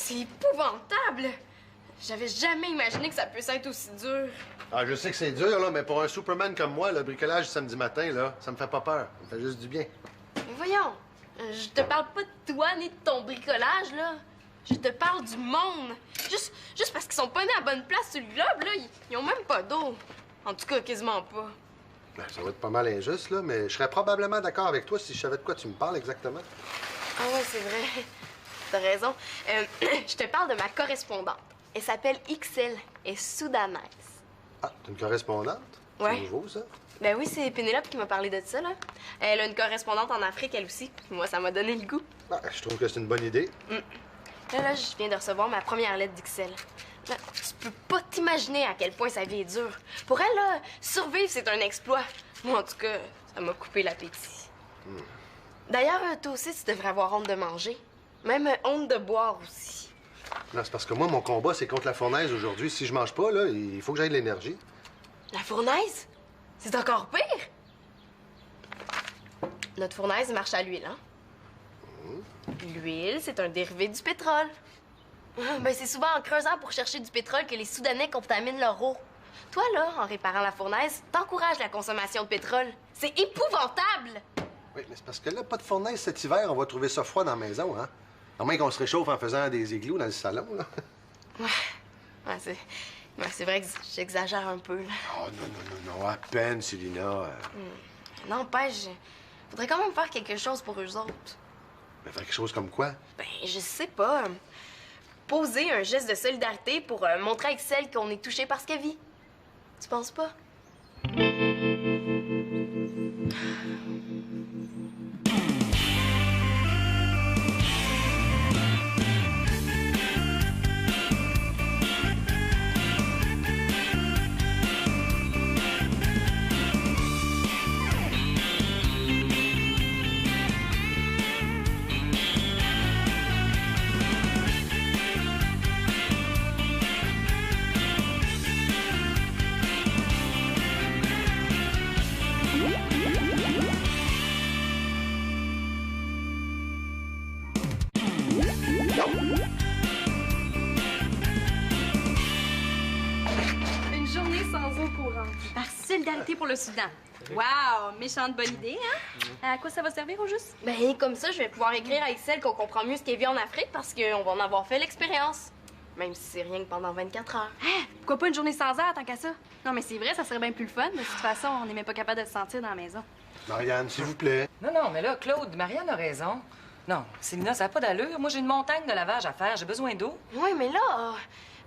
C'est épouvantable! J'avais jamais imaginé que ça puisse être aussi dur. Ah, je sais que c'est dur, là, mais pour un Superman comme moi, le bricolage samedi matin, là, ça me fait pas peur. Ça me fait juste du bien. Mais voyons, je te parle pas de toi ni de ton bricolage, là. Je te parle du monde. Juste parce qu'ils sont pas nés à bonne place sur le globe, là, ils ont même pas d'eau. En tout cas, quasiment pas. Ben, ça va être pas mal injuste, là, mais je serais probablement d'accord avec toi si je savais de quoi tu me parles exactement. Ah ouais, c'est vrai. T'as raison. Je te parle de ma correspondante. Elle s'appelle XL. Elle est soudanaise. Ah, t'es une correspondante? Ouais. C'est nouveau, ça? Ben oui, c'est Pénélope qui m'a parlé de ça, là. Elle a une correspondante en Afrique, elle aussi. Moi, ça m'a donné le goût. Ah, je trouve que c'est une bonne idée. Là, je viens de recevoir ma première lettre d'XL. Là, tu peux pas t'imaginer à quel point sa vie est dure. Pour elle, là, survivre, c'est un exploit. Moi, en tout cas, ça m'a coupé l'appétit. D'ailleurs, toi aussi, tu devrais avoir honte de manger. Même honte de boire aussi. Non, c'est parce que moi, mon combat, c'est contre la fournaise aujourd'hui. Si je mange pas, là, il faut que j'aille de l'énergie. La fournaise? C'est encore pire! Notre fournaise marche à l'huile, hein? L'huile, c'est un dérivé du pétrole. Ben, c'est souvent en creusant pour chercher du pétrole que les Soudanais contaminent leur eau. Toi, là, en réparant la fournaise, t'encourages la consommation de pétrole. C'est épouvantable! Oui, mais c'est parce que là, pas de fournaise cet hiver, on va trouver ça froid dans la maison, hein? À moins qu'on se réchauffe en faisant des igloos dans le salon, là. Ouais, c'est vrai que j'exagère un peu, là. Oh, non, à peine, Célina. N'empêche, faudrait quand même faire quelque chose pour eux autres. Mais faire quelque chose comme quoi? Ben, je sais pas. Poser un geste de solidarité pour montrer à Excel qu'on est touché par ce qu'elle vit. Tu penses pas? Une journée sans eau courante. Par solidarité pour le Soudan. Wow, méchante bonne idée, hein? À quoi ça va servir au juste? Ben, comme ça, je vais pouvoir écrire à Excel qu'on comprend mieux ce qu'elle vit en Afrique parce qu'on va en avoir fait l'expérience. Même si c'est rien que pendant 24 heures. Hein? Pourquoi pas une journée sans heure tant qu'à ça? Non, mais c'est vrai, ça serait bien plus le fun. De toute façon, on n'est même pas capable de le sentir dans la maison. Marianne, s'il vous plaît. Non, mais là, Claude, Marianne a raison. Non, Célina, ça n'a pas d'allure. Moi, j'ai une montagne de lavage à faire. J'ai besoin d'eau. Oui, mais là,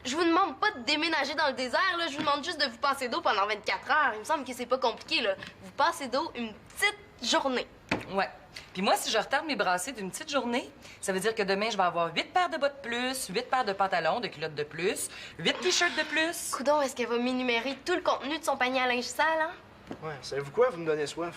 je vous demande pas de déménager dans le désert, là. Je vous demande juste de vous passer d'eau pendant 24 heures. Il me semble que c'est pas compliqué, là. Vous passez d'eau une petite journée. Ouais. Puis moi, si je retarde mes brassées d'une petite journée, ça veut dire que demain, je vais avoir 8 paires de bas de plus, 8 paires de pantalons, de culottes de plus, 8 t-shirts de plus. Coudon, est-ce qu'elle va m'énumérer tout le contenu de son panier à linge sale, hein? Ouais, savez-vous quoi? Vous me donnez soif.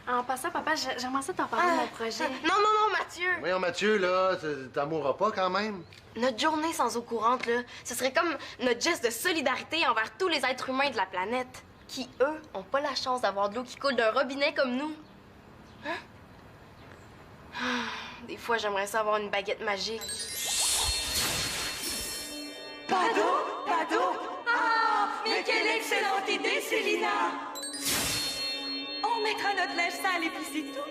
En passant, papa, j'aimerais ça t'en parler de mon projet. Non, Mathieu! Voyons, Mathieu, là, t'en mourras pas quand même. Notre journée sans eau courante, là, ce serait comme notre geste de solidarité envers tous les êtres humains de la planète, qui, eux, ont pas la chance d'avoir de l'eau qui coule d'un robinet comme nous. Hein? Des fois, j'aimerais ça avoir une baguette magique. Pas d'eau? Pas d'eau? Ah! Mais quelle excellente idée, Célina! On mettra notre linge sale et puis c'est tout.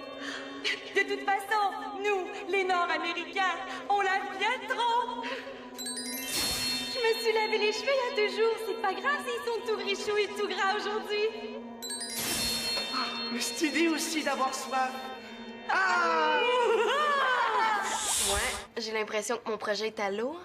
De toute façon, nous, les Nord-Américains, on lave bien trop. Je me suis lavé les cheveux il y a 2 jours. C'est pas grave s'ils sont tout grichous et tout gras aujourd'hui. Mais cette idée aussi d'avoir soif. Ouais, j'ai l'impression que mon projet est à l'eau.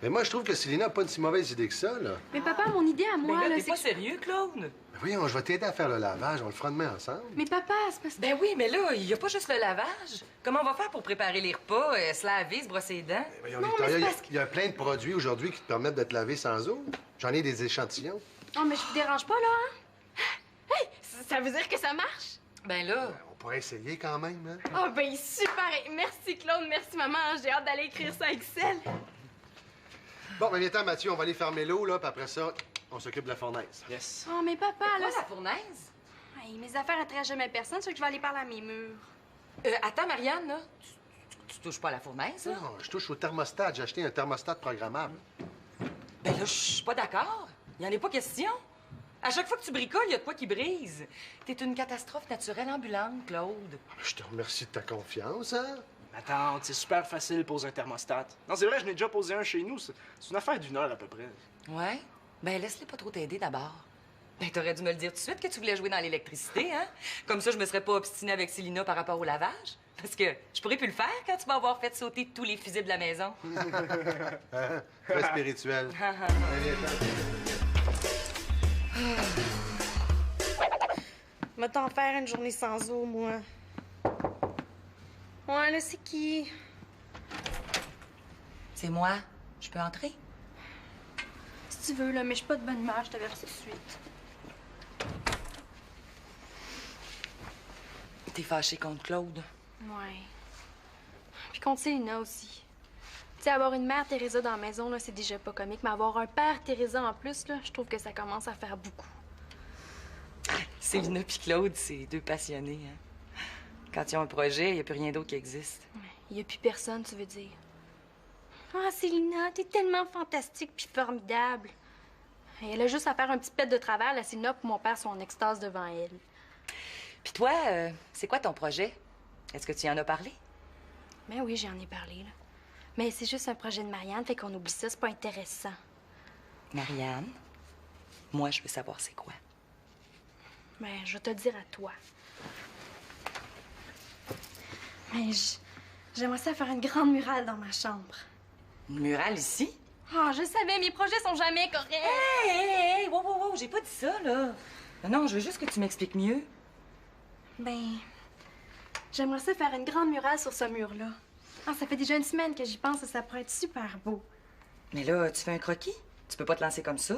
Mais moi, je trouve que Célina n'a pas une si mauvaise idée que ça, là. Mais papa, mon idée à moi, Ben là, là, t'es c'est... pas sérieux, Claude? Ben voyons, je vais t'aider à faire le lavage. On le fera demain ensemble. Mais papa, c'est parce que... Ben oui, mais là, il n'y a pas juste le lavage. Comment on va faire pour préparer les repas, se laver, se brosser les dents? Ben voyons, Non, Victoria, mais c'est il y a- parce il y a plein de produits aujourd'hui qui te permettent de te laver sans eau. J'en ai des échantillons. Non, mais je vous dérange pas, là, hein? Hey, ça veut dire que ça marche? Ben là... On pourrait essayer quand même, hein? Oh, ben super! Merci Claude, merci maman. J'ai hâte d'aller écrire ça à Excel. Bon, ben viens-t'en, Mathieu, on va aller fermer l'eau, là, puis après ça, on s'occupe de la fournaise. Yes. Oh, mais papa, là... Quoi, la fournaise? Hey, mes affaires attirent jamais personne, c'est que je vais aller parler à mes murs. Attends, Marianne, là. Tu tu touches pas à la fournaise, là. Non, je touche au thermostat. J'ai acheté un thermostat programmable. Ben là, je suis pas d'accord. Il en est pas question. À chaque fois que tu bricoles, il y a de quoi qui brise. T'es une catastrophe naturelle ambulante, Claude. Je te remercie de ta confiance, hein? Ma tante, c'est super facile de poser un thermostat. Non, c'est vrai, je n'ai déjà posé un chez nous. C'est une affaire d'1 heure à peu près. Ouais? Ben laisse-les pas trop t'aider d'abord. Ben t'aurais dû me le dire tout de suite que tu voulais jouer dans l'électricité, hein? Comme ça, je me serais pas obstinée avec Célina par rapport au lavage. Parce que je pourrais plus le faire quand tu vas avoir fait sauter tous les fusils de la maison. Hein? Très spirituel. Va t'en faire une journée sans eau, moi. Ouais, là, c'est qui? C'est moi. Je peux entrer? Si tu veux, là, mais je suis pas de bonne humeur, je t'avertis tout de suite. T'es fâché contre Claude? Ouais. Puis contre Célina aussi. Tu sais, avoir une mère Teresa dans la maison, là, c'est déjà pas comique, mais avoir un père Teresa en plus, là, je trouve que ça commence à faire beaucoup. Célina puis Claude, c'est deux passionnés, hein? Quand ils ont un projet, il n'y a plus rien d'autre qui existe. Il y a plus personne, tu veux dire. Ah, Célina, t'es tellement fantastique puis formidable. Et elle a juste à faire un petit pet de travers, la Célina, pour mon père soit en extase devant elle. Puis toi, c'est quoi ton projet? Est-ce que tu y en as parlé? Ben oui, j'en ai parlé, là. Mais c'est juste un projet de Marianne, fait qu'on oublie ça, c'est pas intéressant. Marianne, moi, je veux savoir c'est quoi. Ben, je vais te le dire à toi. Mais j'aimerais ça faire une grande murale dans ma chambre. Une murale ici? Ah, je savais, mes projets sont jamais corrects. Hey, wow, j'ai pas dit ça, là. Non, je veux juste que tu m'expliques mieux. Ben, j'aimerais ça faire une grande murale sur ce mur-là. Ah, ça fait déjà une semaine que j'y pense et ça pourrait être super beau. Mais là, tu fais un croquis? Tu peux pas te lancer comme ça?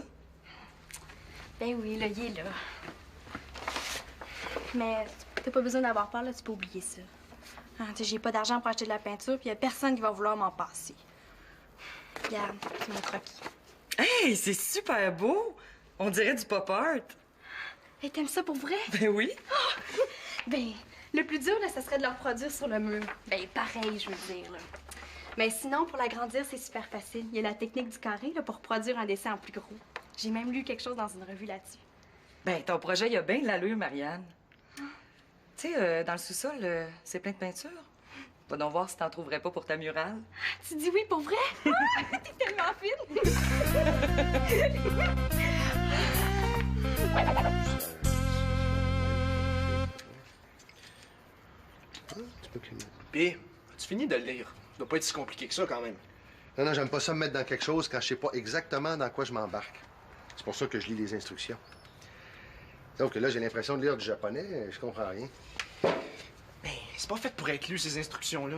Ben oui, là, il est là. Mais t'as pas besoin d'avoir peur, là, tu peux oublier ça. Ah, tu sais, j'ai pas d'argent pour acheter de la peinture, puis y a personne qui va vouloir m'en passer. Regarde, c'est mon croquis. Hey, c'est super beau! On dirait du pop art. Hey, t'aimes ça pour vrai? Ben oui. Ben, le plus dur, là, ça serait de le reproduire sur le mur. Ben, pareil, je veux dire, là. Mais sinon, pour l'agrandir, c'est super facile. Il y a la technique du carré, là, pour reproduire un dessin en plus gros. J'ai même lu quelque chose dans une revue là-dessus. Ben, ton projet, il a bien de l'allure, Marianne. Tu sais, dans le sous-sol, c'est plein de peinture. Va donc voir si t'en trouverais pas pour ta murale. Tu dis oui pour vrai? T'es tellement fine! Puis, as-tu fini de le lire? Ça doit pas être si compliqué que ça, quand même. Non, j'aime pas ça me mettre dans quelque chose quand je sais pas exactement dans quoi je m'embarque. C'est pour ça que je lis les instructions. Donc là, j'ai l'impression de lire du japonais, je comprends rien. Ben, c'est pas fait pour être lu, ces instructions-là.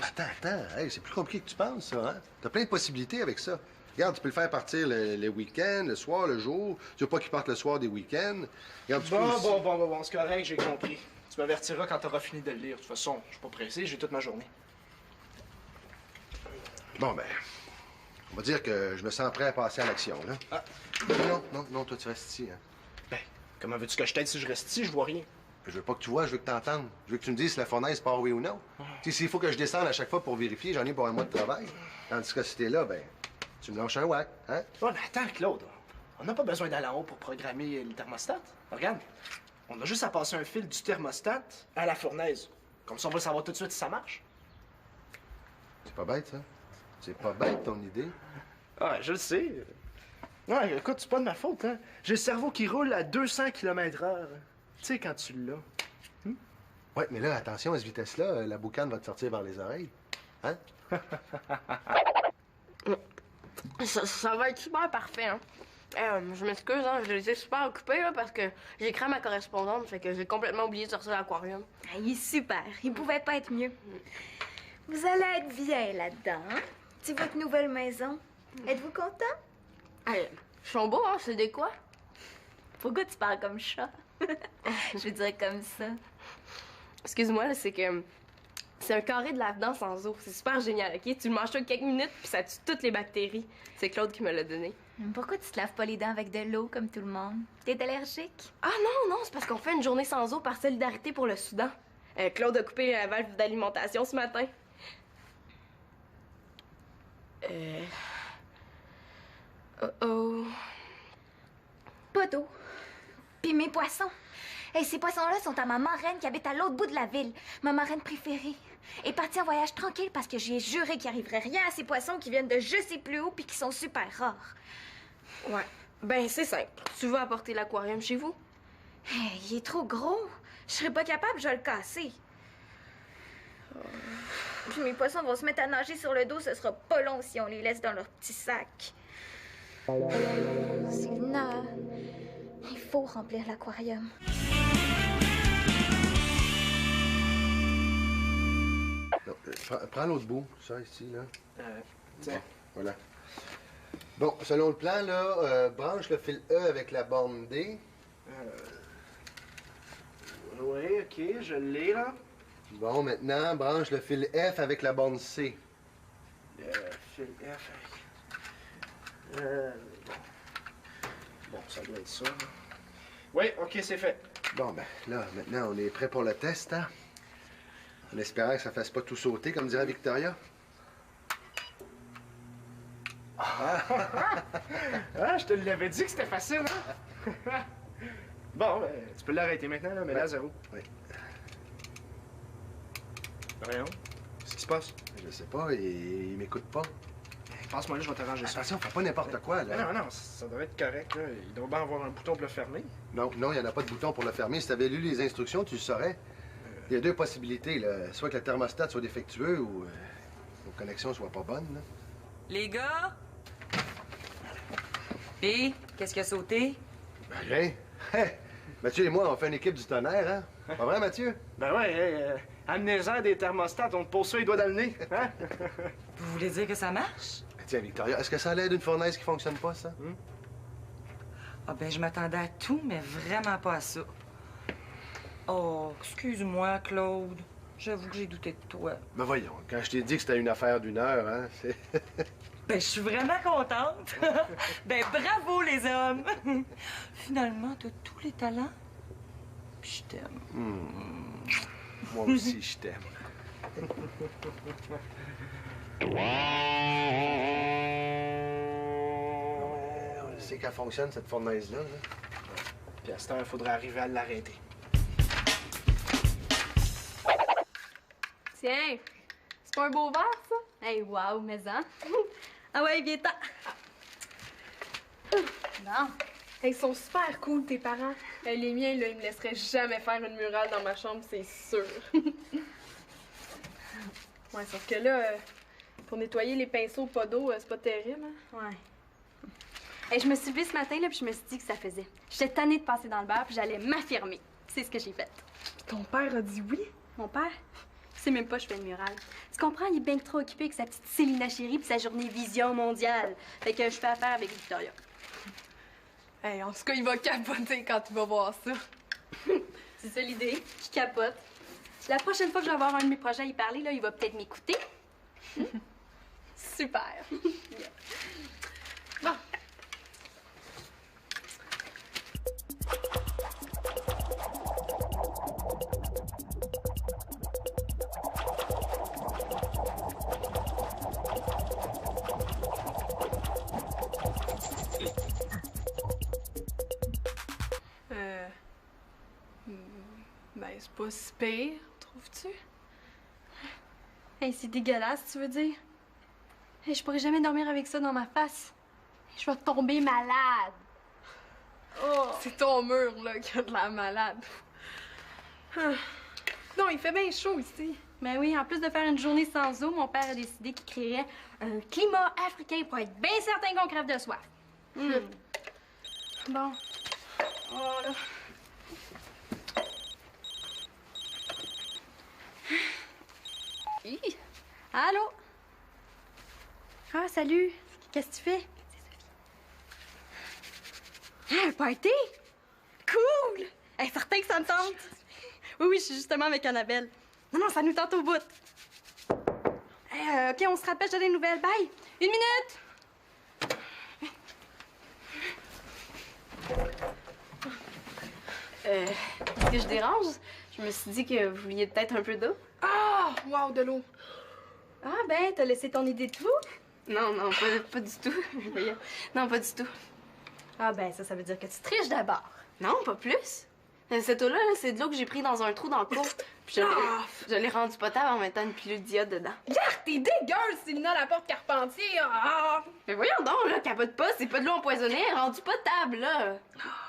Attends, hey, c'est plus compliqué que tu penses, ça, hein? T'as plein de possibilités avec ça. Regarde, tu peux le faire partir le week-end, le soir, le jour. Tu veux pas qu'il parte le soir des week-ends. Regarde, tu peux aussi... Bon, c'est correct, j'ai compris. Tu m'avertiras quand t'auras fini de le lire. De toute façon, je suis pas pressé, j'ai toute ma journée. Bon, ben, on va dire que je me sens prêt à passer à l'action, là. Ah. Non, toi, tu restes ici, hein. Ben, comment veux-tu que je t'aide si je reste ici? Je vois rien. Je veux pas que tu vois, je veux que t'entendes. Je veux que tu me dises si la fournaise part oui ou non. Tu sais, s'il faut que je descende à chaque fois pour vérifier, j'en ai pour un mois de travail. Tandis que si t'es là, ben, tu me lâches un whack, hein? Ouais, mais attends, Claude. On n'a pas besoin d'aller en haut pour programmer le thermostat. Regarde, on a juste à passer un fil du thermostat à la fournaise. Comme ça, on va savoir tout de suite si ça marche. C'est pas bête, ça. C'est pas bête, ton idée. Ah, je le sais. Ouais, écoute, c'est pas de ma faute, hein. J'ai le cerveau qui roule à 200 km/h. Tu sais, quand tu l'as. Ouais, mais là, attention, à cette vitesse-là, la boucane va te sortir vers les oreilles. Hein? Ça va être super parfait, hein. Je m'excuse, hein, j'ai été super occupée, là, parce que j'ai écrit à ma correspondante, fait que j'ai complètement oublié de sortir l'aquarium. Ah, il est super. Il pouvait pas être mieux. Vous allez être bien là-dedans, hein? C'est votre nouvelle maison. Êtes-vous content? Ils sont beaux, hein, c'est des quoi? Pourquoi tu parles comme chat? Je veux dire comme ça. Excuse-moi, là, c'est que c'est un carré de lave-dents sans eau. C'est super génial, OK? Tu le manges ça quelques minutes, puis ça tue toutes les bactéries. C'est Claude qui me l'a donné. Pourquoi tu te laves pas les dents avec de l'eau comme tout le monde? T'es allergique? Ah non, c'est parce qu'on fait une journée sans eau par solidarité pour le Soudan. Claude a coupé la valve d'alimentation ce matin. Oh. Pas d'eau. Puis mes poissons. Et ces poissons-là sont à ma marraine qui habite à l'autre bout de la ville. Ma marraine préférée. Est partie en voyage tranquille parce que j'ai juré qu'il arriverait rien à ces poissons qui viennent de je sais plus haut puis qui sont super rares. Ouais. Ben, c'est simple. Tu veux apporter l'aquarium chez vous? Hey, il est trop gros. Je serais pas capable, je vais le casser. Puis mes poissons vont se mettre à nager sur le dos, ce sera pas long si on les laisse dans leur petit sac. Célina, il faut remplir l'aquarium. Non, prends l'autre bout, ça, ici, là. Tiens. Voilà. Bon, selon le plan, là, branche le fil E avec la borne D. Oui, OK, je l'ai, là. Bon, maintenant, branche le fil F avec la borne C. Fil F avec... Bon, ça doit être ça, là. Oui, OK, c'est fait. Bon, ben, là, maintenant, on est prêt pour le test, hein? En espérant que ça fasse pas tout sauter, comme dirait Victoria. Ah, je te l'avais dit que c'était facile, hein? Bon, ben, tu peux l'arrêter maintenant, là, mais là, zéro. Oui. Rien. Qu'est-ce qui se passe? Je sais pas, il m'écoute pas. Passe-moi là, je vais t'arranger ça. Attention, fais pas n'importe quoi, là. Non, non, ça devrait être correct, là. Il doit bien avoir un bouton pour le fermer. Non, non, il n'y en a pas de bouton pour le fermer. Si tu avais lu les instructions, tu le saurais. Il y a deux possibilités, là. Soit que le thermostat soit défectueux ou nos connexions soient pas bonnes, là. Les gars? Puis, qu'est-ce qui a sauté? Ben, rien. Hey, Mathieu et moi, on fait une équipe du tonnerre, hein? Pas vrai, Mathieu? Ben ouais, amenez-en des thermostats, on te pose ça les doigts dans le nez, hein? Vous voulez dire que ça marche? Ben, tiens, Victoria, est-ce que ça a l'air d'une fournaise qui fonctionne pas, ça? Ah ben, je m'attendais à tout, mais vraiment pas à ça. Oh, excuse-moi, Claude. J'avoue que j'ai douté de toi. Ben voyons, quand je t'ai dit que c'était une affaire d'une heure, hein, c'est... Ben, je suis vraiment contente. Ben, bravo, les hommes. Finalement, t'as tous les talents. Puis je t'aime. Moi aussi, je t'aime. On sait qu'elle fonctionne, cette fournaise-là, là. Puis à cette heure, il faudrait arriver à l'arrêter. Tiens, c'est pas un beau verre, ça? Hey, wow, mais hein? Ah ouais, viens-t'en. Non. Hey, ils sont super cool, tes parents. Hey, les miens, là, ils me laisseraient jamais faire une murale dans ma chambre, c'est sûr. Ouais, sauf que là, pour nettoyer les pinceaux pas d'eau, c'est pas terrible, hein? Ouais. Hey, je me suis levée ce matin, là, puis je me suis dit que ça faisait. J'étais tannée de passer dans le beurre, puis j'allais m'affirmer. C'est ce que j'ai fait. Puis ton père a dit oui? Mon père, il sait même pas que je fais une murale. Tu comprends, il est bien trop occupé avec sa petite Célina chérie puis sa journée vision mondiale. Fait que je fais affaire avec Victoria. Hey, en tout cas, il va capoter quand il va voir ça. C'est ça l'idée, je capote. La prochaine fois que je vais avoir un de mes projets à y parler, là, il va peut-être m'écouter. Super. Bon. Ben, c'est pas si pire, trouves-tu? Hey, c'est dégueulasse, tu veux dire? Hey, je pourrais jamais dormir avec ça dans ma face. Je vais tomber malade. Oh. C'est ton mur, là, qui a de la malade. Non, il fait bien chaud ici. Ben oui, en plus de faire une journée sans eau, mon père a décidé qu'il créerait un climat africain pour être bien certain qu'on crève de soif. Bon. Oh là. Hi. Allô? Ah, salut. Qu'est-ce que tu fais? C'est Sophie. Ah, un party? Cool! Hey, certain que ça me tente. Oui, oui, je suis justement avec Annabelle. Non, non, ça nous tente au bout. Hey, OK, on se rappelle, j'ai des nouvelles. Bye! 1 minute! Est-ce que je dérange? Je me suis dit que vous vouliez peut-être un peu d'eau. Ah! Wow, de l'eau. Ah, ben, t'as laissé ton idée de tout? Non, non, pas du tout. Voyons. Non, pas du tout. Ah ben ça veut dire que tu triches d'abord. Non, pas plus. Cette eau-là, là, c'est de l'eau que j'ai pris dans un trou dans le cours. Puis je l'ai rendue potable en mettant une pilule d'iode dedans. Regarde, t'es dégueulasse, Célina Laporte-Carpentier. Ah! Mais voyons donc, là, capote pas, c'est pas de l'eau empoisonnée, elle est rendue potable, là.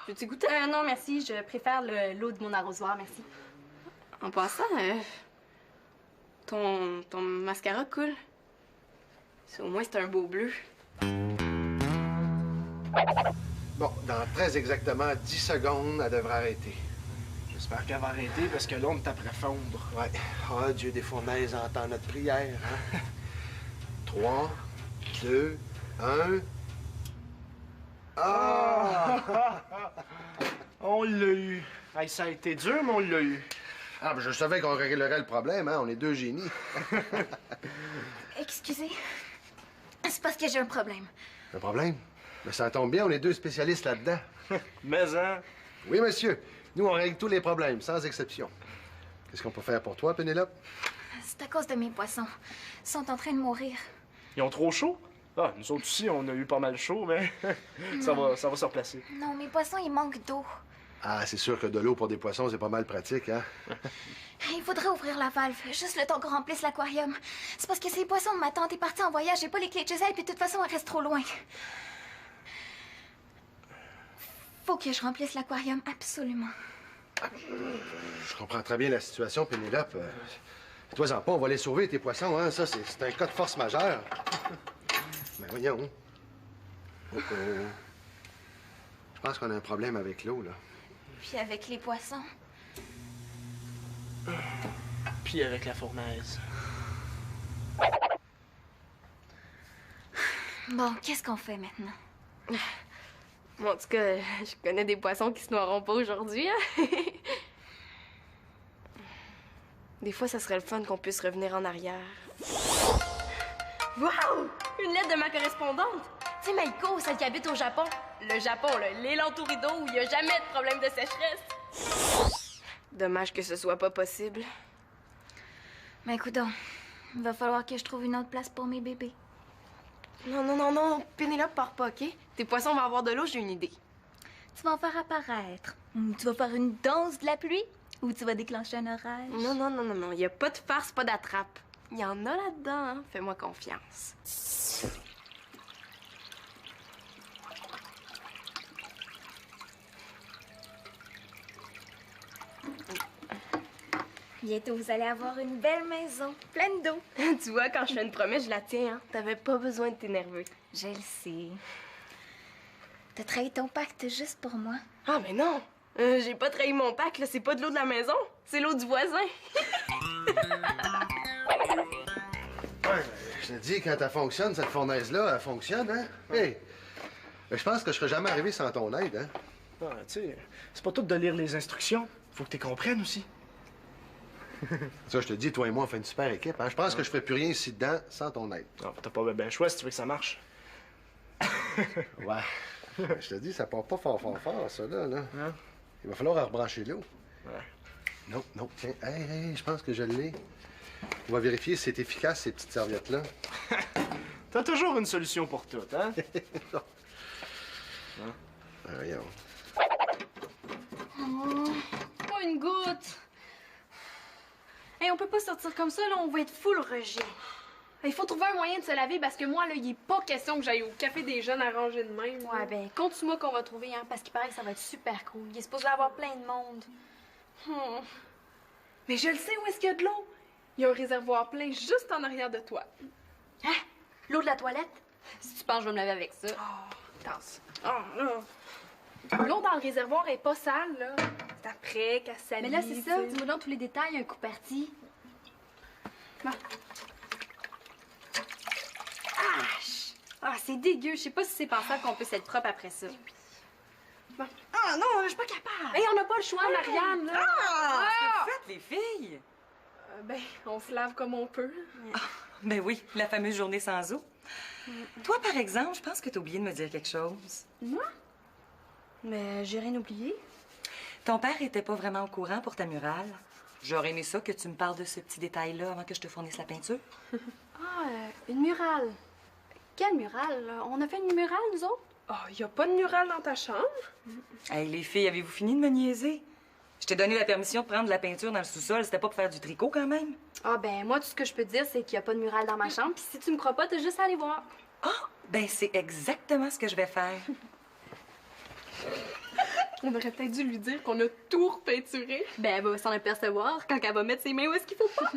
Veux-tu goûter? Non, merci, je préfère l'eau de mon arrosoir, merci. En passant, ton mascara coule. Au moins, c'est un beau bleu. Bon, dans très exactement 10 secondes, elle devrait arrêter. J'espère qu'elle va arrêter parce que là, on est après fondre. Ouais. Ah, Dieu des fournaises entend notre prière, hein? 3, 2, 1... Ah! On l'a eu. Hey, ça a été dur, mais on l'a eu. Ah, ben je savais qu'on réglerait le problème, hein? On est deux génies. Excusez. C'est parce que j'ai un problème. Un problème? Mais ça tombe bien, on est deux spécialistes là-dedans. Mais, hein? Oui, monsieur. Nous, on règle tous les problèmes, sans exception. Qu'est-ce qu'on peut faire pour toi, Pénélope? C'est à cause de mes poissons. Ils sont en train de mourir. Ils ont trop chaud? Ah, nous autres aussi, on a eu pas mal chaud, mais ça va se replacer. Non, mes poissons, ils manquent d'eau. Ah, c'est sûr que de l'eau pour des poissons, c'est pas mal pratique, hein? Il faudrait ouvrir la valve, juste le temps qu'on remplisse l'aquarium. C'est parce que ces poissons, ma tante est partie en voyage, j'ai pas les clés de chez elle, puis de toute façon, elle reste trop loin. Faut que je remplisse l'aquarium, absolument. Je comprends très bien la situation, Pénélope. Toi-en pas, on va les sauver, tes poissons, hein? Ça, c'est un cas de force majeure. Mais voyons. Oh, oh. Je pense qu'on a un problème avec l'eau, là. Puis avec les poissons. Puis avec la fournaise. Bon, qu'est-ce qu'on fait maintenant? Bon, en tout cas, je connais des poissons qui se noieront pas aujourd'hui, hein? Des fois, ça serait le fun qu'on puisse revenir en arrière. Wow! Une lettre de ma correspondante! Tu sais, Maïko, celle qui habite au Japon. Le Japon, là, l'île entourée d'eau où il n'y a jamais de problème de sécheresse. Dommage que ce soit pas possible. Mais écoute, il va falloir que je trouve une autre place pour mes bébés. Non, Pénélope, pars pas, OK? Tes poissons vont avoir de l'eau, j'ai une idée. Tu vas en faire apparaître. Ou tu vas faire une danse de la pluie. Ou tu vas déclencher un orage. Non, il n'y a pas de farce, pas d'attrape. Il y en a là-dedans, hein? Fais-moi confiance. Bientôt, vous allez avoir une belle maison, pleine d'eau. Tu vois, quand je fais une promesse, je la tiens, hein? T'avais pas besoin de t'énerver. Je le sais. T'as trahi ton pacte juste pour moi. Ah, mais non! J'ai pas trahi mon pacte, là. C'est pas de l'eau de la maison, c'est l'eau du voisin. Ouais, je te dis, quand elle fonctionne, cette fournaise-là, elle fonctionne, hein? Hey! Je pense que je serais jamais arrivé sans ton aide, hein? Ah, tu sais, c'est pas tout de lire les instructions. Faut que tu comprennes aussi. Ça, je te dis, toi et moi, on fait une super équipe, hein? Je pense que je ferais plus rien ici dedans sans ton aide. Ah, t'as pas ben choix si tu veux que ça marche. Ouais. Je te dis, ça part pas fort, ça, là. Hein? Il va falloir rebrancher l'eau. Ouais. Non, tiens. Hey, je pense que je l'ai. On va vérifier si c'est efficace, ces petites serviettes-là. T'as toujours une solution pour tout, hein? Voyons. Pas une goutte. Hey, on peut pas sortir comme ça, là, on va être full rejet. Il faut trouver un moyen de se laver parce que moi, là, il est pas question que j'aille au café des jeunes arrangé de même. Ouais, ben, compte-moi qu'on va trouver, hein, parce qu'il paraît que ça va être super cool. Il est supposé y avoir plein de monde. Mais je le sais où est-ce qu'il y a de l'eau. Il y a un réservoir plein juste en arrière de toi. Hein? L'eau de la toilette? Si tu penses que je vais me laver avec ça. Tasse. L'eau dans le réservoir est pas sale, là. C'est après qu'elle s'allie. Mais là, c'est ça. tu sais. Dis-moi donc tous les détails, un coup parti. Bon. Ah, c'est dégueu. Je sais pas si c'est pensable qu'on puisse être propre après ça. Bon. Ah non, je suis pas capable. Hey, on n'a pas le choix, Marianne. Là. Qu'est-ce que vous faites, les filles? Ben, on se lave comme on peut. Ben oui, la fameuse journée sans eau. Toi, par exemple, je pense que t'as oublié de me dire quelque chose. Moi? Mais j'ai rien oublié. Ton père était pas vraiment au courant pour ta murale. J'aurais aimé ça que tu me parles de ce petit détail-là avant que je te fournisse la peinture. Une murale. Quel mural, là? On a fait une mural, nous autres? Oh, y a pas de mural dans ta chambre? Hey, les filles, avez-vous fini de me niaiser? Je t'ai donné la permission de prendre de la peinture dans le sous-sol. C'était pas pour faire du tricot, quand même? Ah, ben, moi, tout ce que je peux te dire, c'est qu'il y a pas de mural dans ma chambre, puis si tu me crois pas, t'as juste à aller voir. Ah! Ben, c'est exactement ce que je vais faire. On aurait peut-être dû lui dire qu'on a tout repeinturé. Ben, elle va s'en apercevoir quand elle va mettre ses mains où est-ce qu'il faut pas.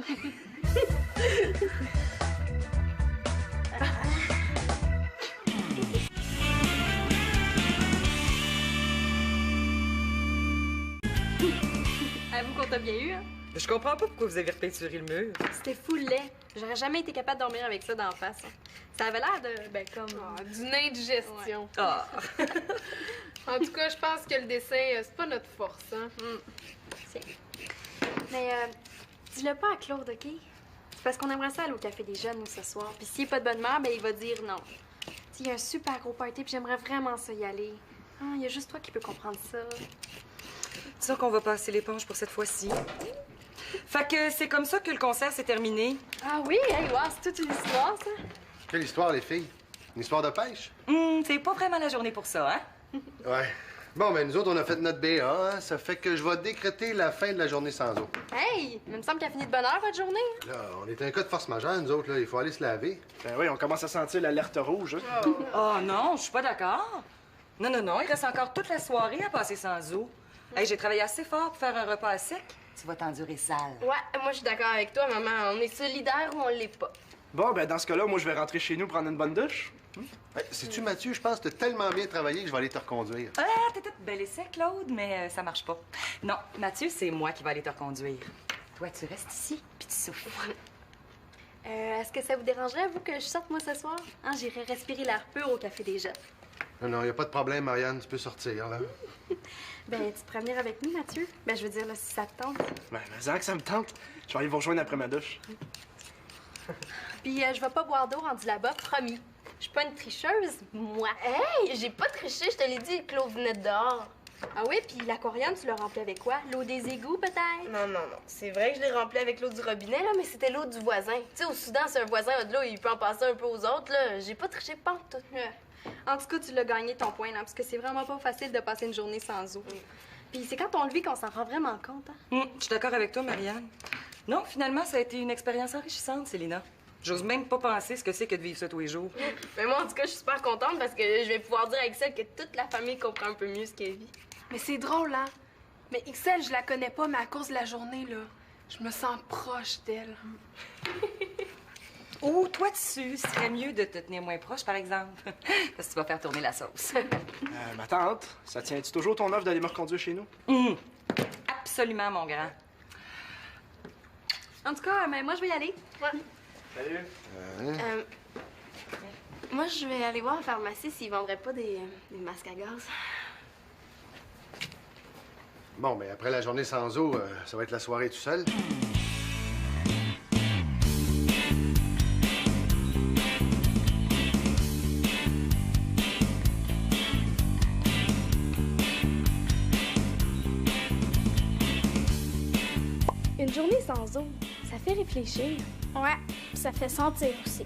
Avoue qu'on t'a bien eu, hein? Je comprends pas pourquoi vous avez repeinturé le mur. C'était fou laid. J'aurais jamais été capable de dormir avec ça d'en face. Hein. Ça avait l'air de, ben, comme... Ah, d'une indigestion. Ah! En tout cas, je pense que le dessin, c'est pas notre force, hein? Tiens. Mais, dis-le pas à Claude, OK? C'est parce qu'on aimerait ça aller au Café des Jeunes, nous, ce soir. Puis s'il est pas de bonne humeur, ben, il va dire non. Il y a un super gros party, puis j'aimerais vraiment ça y aller. Ah, il y a juste toi qui peux comprendre ça. C'est ça qu'on va passer l'éponge pour cette fois-ci. Fait que c'est comme ça que le concert s'est terminé. Ah oui? Hey, wow, c'est toute une histoire, ça. Quelle histoire, les filles? Une histoire de pêche? C'est pas vraiment la journée pour ça, hein? Ouais. Bon, ben nous autres, on a fait notre BA, hein? Ça fait que je vais décréter la fin de la journée sans eau. Hey, il me semble qu'elle a fini de bonne heure, votre journée. Là, on est un cas de force majeure, nous autres, là. Il faut aller se laver. Ben oui, on commence à sentir l'alerte rouge. Hein? Oh non, je suis pas d'accord. Non, non, non, il reste encore toute la soirée à passer sans eau. Hey, j'ai travaillé assez fort pour faire un repas à sec. Tu vas t'endurer sale. Ouais, moi, je suis d'accord avec toi, maman. On est solidaires ou on l'est pas. Bon, ben dans ce cas-là, moi, je vais rentrer chez nous prendre une bonne douche. Hey, sais-tu, Mathieu, je pense que t'as tellement bien travaillé que je vais aller te reconduire. Ah, t'es peut-être bel essai, Claude, mais ça marche pas. Non, Mathieu, c'est moi qui vais aller te reconduire. Toi, tu restes ici, puis tu souffres. Est-ce que ça vous dérangerait, vous, que je sorte, moi, ce soir? Hein, j'irai respirer l'air pur au Café des Jeunes. Non, y a pas de problème, Marianne. Tu peux sortir, là. Ben, tu pourrais venir avec nous, Mathieu? Ben, je veux dire, là, si ça te tente. Ben, mais que ça me tente. Je vais aller vous rejoindre après ma douche. Puis, je vais pas boire d'eau rendu là-bas, promis. Je suis pas une tricheuse, moi. Hey, j'ai pas triché, je te l'ai dit, Claude venait de dehors. Ah oui, puis l'aquarium, tu l'as rempli avec quoi? L'eau des égouts, peut-être? Non, non, non. C'est vrai que je l'ai rempli avec l'eau du robinet, là, mais c'était l'eau du voisin. Tu sais, au Soudan, si un voisin a de l'eau, il peut en passer un peu aux autres, là. J'ai pas triché pantoute. En tout cas, tu l'as gagné ton point, là, parce que c'est vraiment pas facile de passer une journée sans eau. Puis c'est quand on le vit qu'on s'en rend vraiment compte, hein? Je suis d'accord avec toi, Marianne. Non, finalement, ça a été une expérience enrichissante, Célina. J'ose même pas penser ce que c'est que de vivre ça tous les jours. Mais moi, en tout cas, je suis super contente parce que je vais pouvoir dire à Excel que toute la famille comprend un peu mieux ce qu'elle vit. Mais c'est drôle, hein? Mais Ixelle, je la connais pas, mais à cause de la journée, là, je me sens proche d'elle. Oh, toi dessus, ce serait mieux de te tenir moins proche, par exemple. Parce que tu vas faire tourner la sauce. Ma tante, ça tient-tu toujours ton offre d'aller me reconduire chez nous? Absolument, mon grand. En tout cas, mais moi, je vais y aller. Ouais. Salut. Moi, je vais aller voir en pharmacie s'ils vendraient pas des masques à gaz. Bon, ben après la journée sans eau, ça va être la soirée tout seul. Une journée sans eau, ça fait réfléchir. Ouais, ça fait sentir aussi.